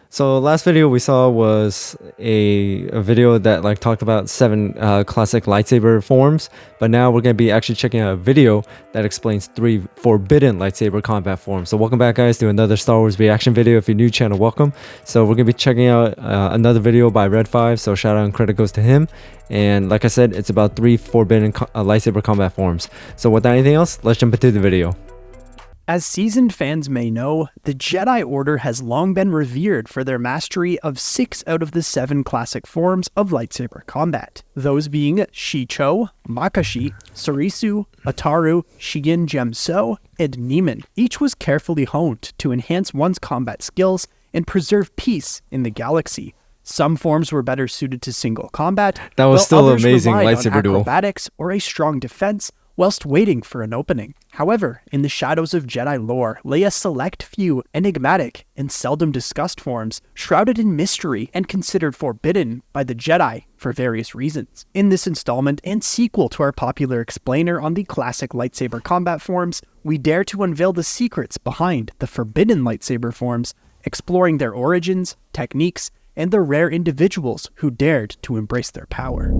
So last video we saw was a video that like talked about 7 classic lightsaber forms, but now we're gonna be actually checking out a video that explains 3 forbidden lightsaber combat forms. So welcome back, guys, to another Star Wars reaction video. If you're new, channel welcome. So we're gonna be checking out another video by Red5. So shout out and credit goes to him. And like I said, it's about 3 forbidden lightsaber combat forms. So without anything else, let's jump into the video. As seasoned fans may know, the Jedi Order has long been revered for their mastery of 6 out of the 7 classic forms of lightsaber combat, those being Shicho, Makashi, Sarisu, Ataru, Shigin Gemso, and Nieman. Each was carefully honed to enhance one's combat skills and preserve peace in the galaxy. Some forms were better suited to single combat, That was still an amazing lightsaber duel. Acrobatics or a strong defense, whilst waiting for an opening. However, in the shadows of Jedi lore lay a select few enigmatic and seldom discussed forms, shrouded in mystery and considered forbidden by the Jedi for various reasons. In this installment and sequel to our popular explainer on the classic lightsaber combat forms, we dare to unveil the secrets behind the forbidden lightsaber forms, exploring their origins, techniques, and the rare individuals who dared to embrace their power.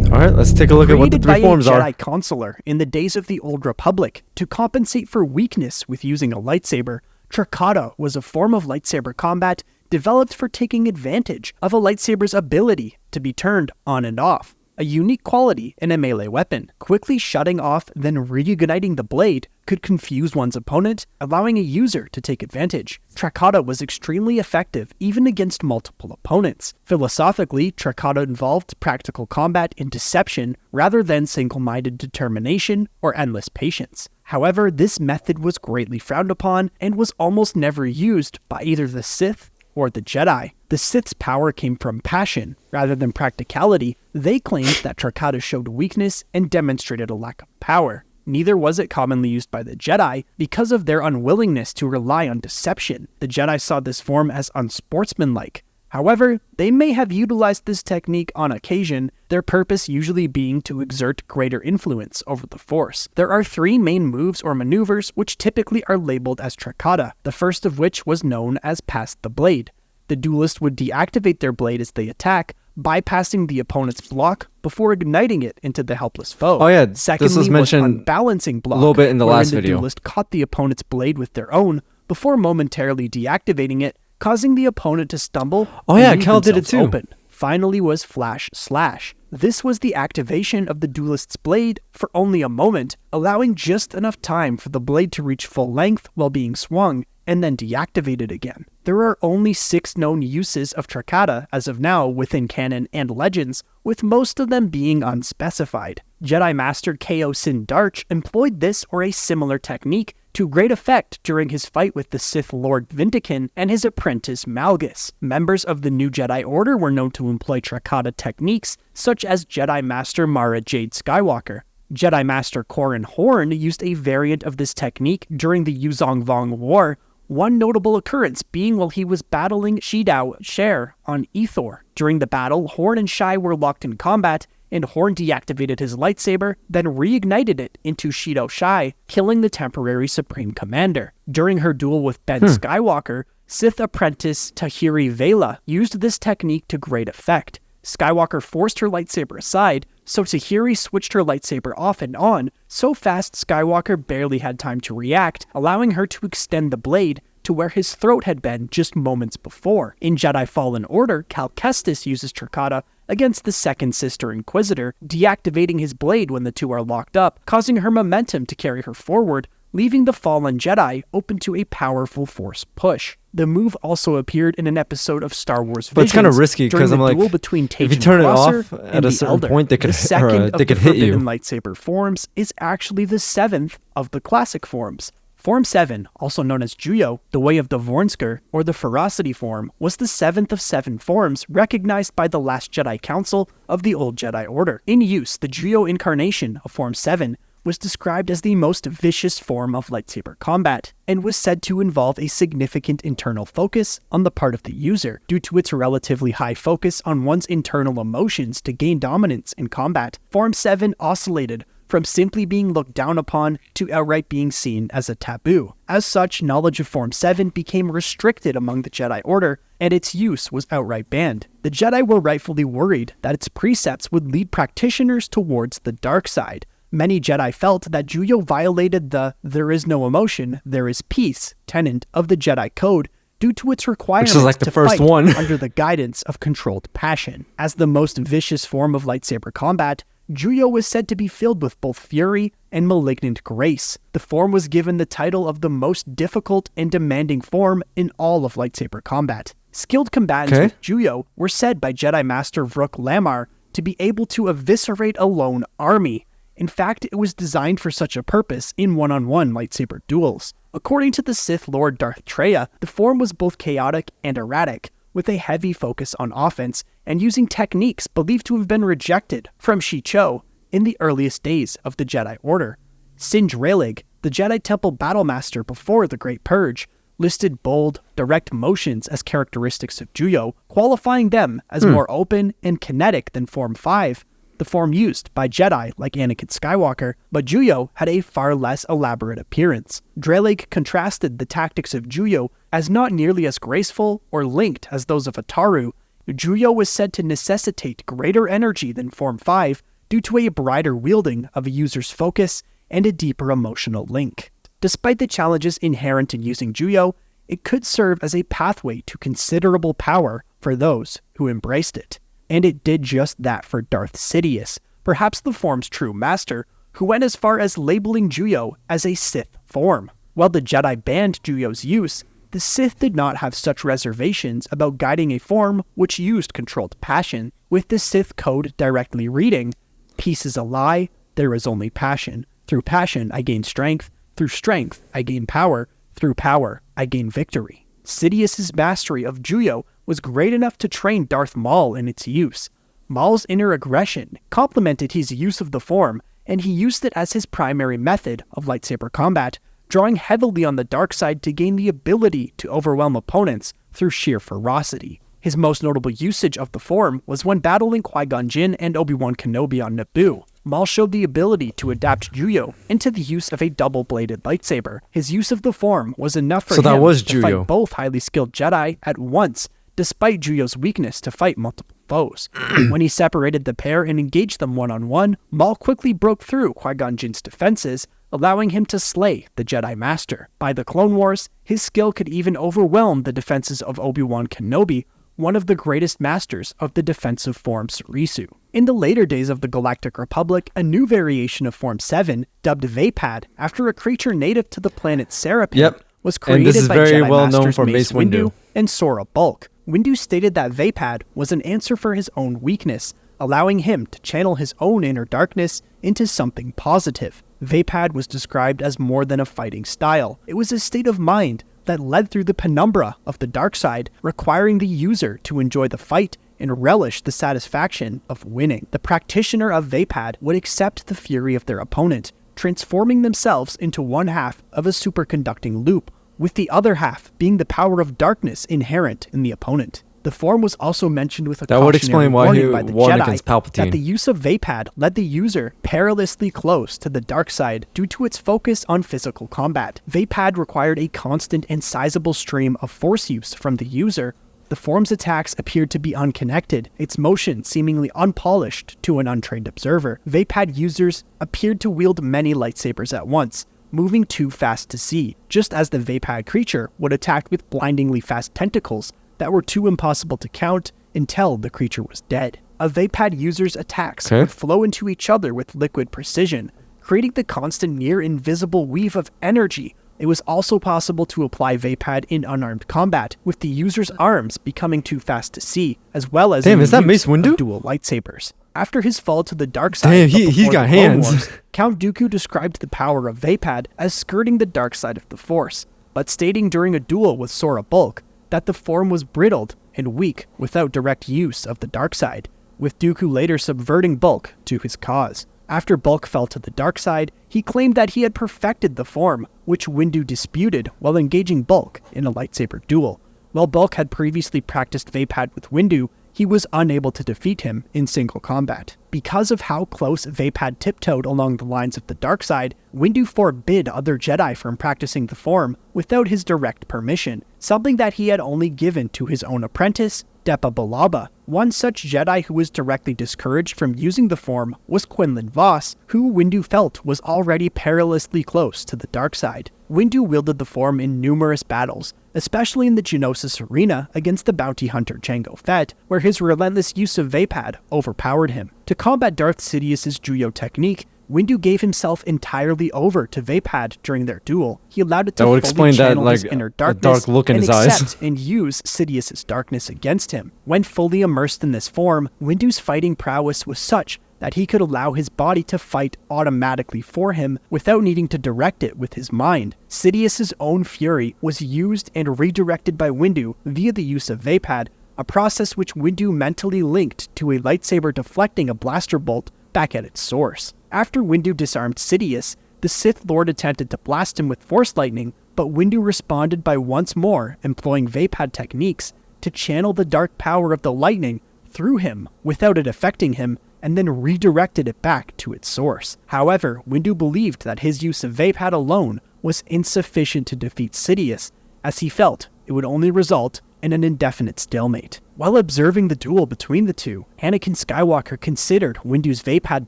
Alright, let's take a look at what the 3 forms are. Created by a Jedi consular in the days of the Old Republic to compensate for weakness with using a lightsaber, Tracata was a form of lightsaber combat developed for taking advantage of a lightsaber's ability to be turned on and off, a unique quality in a melee weapon. Quickly shutting off then reigniting the blade could confuse one's opponent, allowing a user to take advantage. Tracata was extremely effective even against multiple opponents. Philosophically, Tracata involved practical combat and deception rather than single-minded determination or endless patience. However, this method was greatly frowned upon and was almost never used by either the Sith or the Jedi. The Sith's power came from passion rather than practicality. They claimed that Tracata showed weakness and demonstrated a lack of power. Neither was it commonly used by the Jedi because of their unwillingness to rely on deception. The Jedi saw this form as unsportsmanlike. However, they may have utilized this technique on occasion, their purpose usually being to exert greater influence over the Force. There are 3 main moves or maneuvers which typically are labeled as Tracata, the first of which was known as Pass the Blade. The duelist would deactivate their blade as they attack, bypassing the opponent's block before igniting it into the helpless foe. Oh yeah, Secondly, this was mentioned unbalancing block, a little bit in the last the video. duelist caught the opponent's blade with their own before momentarily deactivating it, causing the opponent to stumble. Oh yeah, Cal did it too. Open. Finally was Flash Slash. This was the activation of the duelist's blade for only a moment, allowing just enough time for the blade to reach full length while being swung, and then deactivated again. There are only 6 known uses of Tracata as of now within canon and legends, with most of them being unspecified. Jedi Master Ko Sin Darch employed this or a similar technique to great effect during his fight with the Sith Lord Vindican and his apprentice Malgus. Members of the New Jedi Order were known to employ Tracata techniques, such as Jedi Master Mara Jade Skywalker. Jedi Master Corran Horn used a variant of this technique during the Yuzong Vong War, one notable occurrence being while he was battling Shidao Sher on Ethor. During the battle, Horn and Shai were locked in combat, and Horn deactivated his lightsaber, then reignited it into Shido Shai, killing the temporary Supreme Commander. During her duel with Ben Skywalker, Sith apprentice Tahiri Vela used this technique to great effect. Skywalker forced her lightsaber aside, so Tahiri switched her lightsaber off and on so fast Skywalker barely had time to react, allowing her to extend the blade to where his throat had been just moments before. In Jedi Fallen Order, Cal Kestis uses Tracata against the Second Sister Inquisitor, deactivating his blade when the two are locked up, causing her momentum to carry her forward, leaving the fallen Jedi open to a powerful Force push. The move also appeared in an episode of Star Wars Visions, but it's kind of risky because I'm like, if you turn it off at a certain point, they could hit you. Lightsaber forms is actually the 7th of the classic forms. Form 7, also known as Juyo, the Way of the Vornsker, or the Ferocity form, was the 7th of 7 forms recognized by the Last Jedi Council of the Old Jedi Order. In use, the Juyo incarnation of Form 7 was described as the most vicious form of lightsaber combat, and was said to involve a significant internal focus on the part of the user, due to its relatively high focus on one's internal emotions to gain dominance in combat. Form 7 oscillated from simply being looked down upon to outright being seen as a taboo. As such, knowledge of Form 7 became restricted among the Jedi Order, and its use was outright banned. The Jedi were rightfully worried that its precepts would lead practitioners towards the dark side. Many Jedi felt that Juyo violated the "there is no emotion, there is peace" tenet of the Jedi Code due to its requirement to fight under the guidance of controlled passion. As the most vicious form of lightsaber combat, Juyo was said to be filled with both fury and malignant grace. The form was given the title of the most difficult and demanding form in all of lightsaber combat. Skilled combatants with Juyo were said by Jedi Master Vrook Lamar to be able to eviscerate a lone army. In fact, it was designed for such a purpose in one-on-one lightsaber duels. According to the Sith Lord Darth Traya, the form was both chaotic and erratic, with a heavy focus on offense and using techniques believed to have been rejected from Shicho in the earliest days of the Jedi Order. Singe Rayleigh, the Jedi Temple Battlemaster before the Great Purge, listed bold, direct motions as characteristics of Juyo, qualifying them as more open and kinetic than Form 5, the form used by Jedi like Anakin Skywalker, but Juyo had a far less elaborate appearance. Drelake contrasted the tactics of Juyo as not nearly as graceful or linked as those of Ataru. Juyo was said to necessitate greater energy than Form 5 due to a brighter wielding of a user's focus and a deeper emotional link. Despite the challenges inherent in using Juyo, it could serve as a pathway to considerable power for those who embraced it. And it did just that for Darth Sidious, perhaps the form's true master, who went as far as labeling Juyo as a Sith form. While the Jedi banned Juyo's use, the Sith did not have such reservations about guiding a form which used controlled passion, with the Sith code directly reading, "Peace is a lie, there is only passion. Through passion I gain strength, through strength I gain power, through power I gain victory." Sidious's mastery of Juyo was great enough to train Darth Maul in its use. Maul's inner aggression complemented his use of the form, and he used it as his primary method of lightsaber combat, drawing heavily on the dark side to gain the ability to overwhelm opponents through sheer ferocity. His most notable usage of the form was when battling Qui-Gon Jinn and Obi-Wan Kenobi on Naboo. Maul showed the ability to adapt Juyo into the use of a double-bladed lightsaber. His use of the form was enough for him to fight both highly skilled Jedi at once, despite Juyo's weakness to fight multiple foes. When he separated the pair and engaged them one-on-one, Maul quickly broke through Qui-Gon Jinn's defenses, allowing him to slay the Jedi Master. By the Clone Wars, his skill could even overwhelm the defenses of Obi-Wan Kenobi, one of the greatest masters of the defensive form Surisu. In the later days of the Galactic Republic, a new variation of Form 7, dubbed Vaapad, after a creature native to the planet Seraphim, was created by Jedi Masters Mace Windu and Sora Bulk. Windu stated that Vaapad was an answer for his own weakness, allowing him to channel his own inner darkness into something positive. Vaapad was described as more than a fighting style. It was a state of mind that led through the penumbra of the dark side, requiring the user to enjoy the fight and relish the satisfaction of winning. The practitioner of Vaapad would accept the fury of their opponent, transforming themselves into one half of a superconducting loop, with the other half being the power of darkness inherent in the opponent. The form was also mentioned with a cautionary warning by the Jedi that the use of Vaapad led the user perilously close to the dark side due to its focus on physical combat. Vaapad required a constant and sizable stream of force use from the user. The form's attacks appeared to be unconnected, its motion seemingly unpolished to an untrained observer. Vaapad users appeared to wield many lightsabers at once, moving too fast to see, just as the Vaapad creature would attack with blindingly fast tentacles that were too impossible to count until the creature was dead. A Vaapad user's attacks would flow into each other with liquid precision, creating the constant near-invisible weave of energy. It was also possible to apply Vaapad in unarmed combat, with the user's arms becoming too fast to see, as well as is that Mace Windu? Dual lightsabers. After his fall to the dark side he's got hands. Wars, Count Dooku described the power of Vaapad as skirting the dark side of the Force, but stating during a duel with Sora Bulk that the form was brittled and weak without direct use of the dark side, with Dooku later subverting Bulk to his cause. After Bulk fell to the dark side, he claimed that he had perfected the form, which Windu disputed while engaging Bulk in a lightsaber duel. While Bulk had previously practiced Vaapad with Windu, he was unable to defeat him in single combat. Because of how close Vape tiptoed along the lines of the dark side, Windu forbid other Jedi from practicing the form without his direct permission, something that he had only given to his own apprentice, Depa Billaba. One such Jedi who was directly discouraged from using the form was Quinlan Vos, who Windu felt was already perilously close to the dark side. Windu wielded the form in numerous battles, especially in the Geonosis arena against the bounty hunter Jango Fett, where his relentless use of Vape overpowered him. To combat Darth Sidious's Juyo technique, Windu gave himself entirely over to Vape during their duel. He allowed it to fully channel his inner darkness dark look in and his eyes. accept and use Sidious's darkness against him. When fully immersed in this form, Windu's fighting prowess was such that he could allow his body to fight automatically for him without needing to direct it with his mind. Sidious's own fury was used and redirected by Windu via the use of Vape, a process which Windu mentally linked to a lightsaber deflecting a blaster bolt back at its source. After Windu disarmed Sidious, the Sith Lord attempted to blast him with Force Lightning, but Windu responded by once more employing Vape techniques to channel the dark power of the lightning through him without it affecting him, and then redirected it back to its source. However, Windu believed that his use of Vape alone was insufficient to defeat Sidious, as he felt it would only result in an indefinite stalemate. While observing the duel between the two, Anakin Skywalker considered Windu's Vape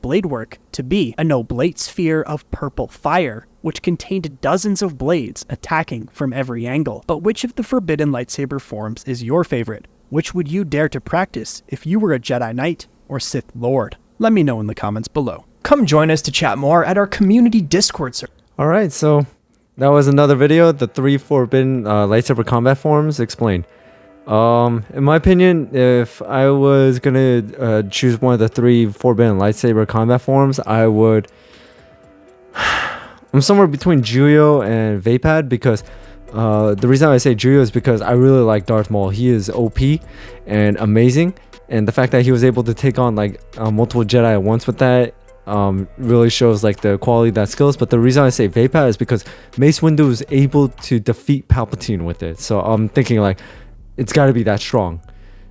blade work to be an oblate sphere of purple fire, which contained dozens of blades attacking from every angle. But which of the forbidden lightsaber forms is your favorite? Which would you dare to practice if you were a Jedi Knight or Sith Lord? Let me know in the comments below. Come join us to chat more at our community Discord server. Alright, so that was another video, the 3 forbidden lightsaber combat forms explained. In my opinion, if I was gonna choose one of the 3 forbidden lightsaber combat forms, I would... I'm somewhere between Juyo and Vape because the reason I say Juyo is because I really like Darth Maul. He is OP and amazing, and the fact that he was able to take on like multiple Jedi at once with that really shows like the quality of that skills. But the reason I say Vape is because Mace Windu is able to defeat Palpatine with it, so I'm thinking like it's got to be that strong.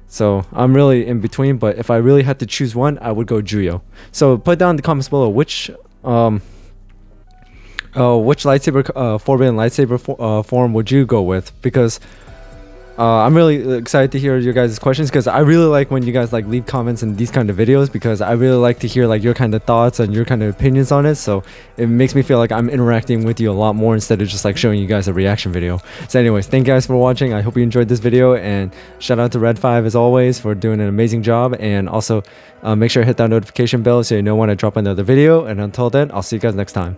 So I'm really in between, but if I really had to choose one, I would go Juyo. So put down in the comments below which lightsaber forbidden lightsaber form would you go with, because I'm really excited to hear your guys' questions, because I really like when you guys like leave comments in these kind of videos, because I really like to hear like your kind of thoughts and your kind of opinions on it. So it makes me feel like I'm interacting with you a lot more instead of just like showing you guys a reaction video. So anyways, thank you guys for watching. I hope you enjoyed this video, and shout out to Red5 as always for doing an amazing job. And also make sure to hit that notification bell so you know when I drop another video. And until then, I'll see you guys next time.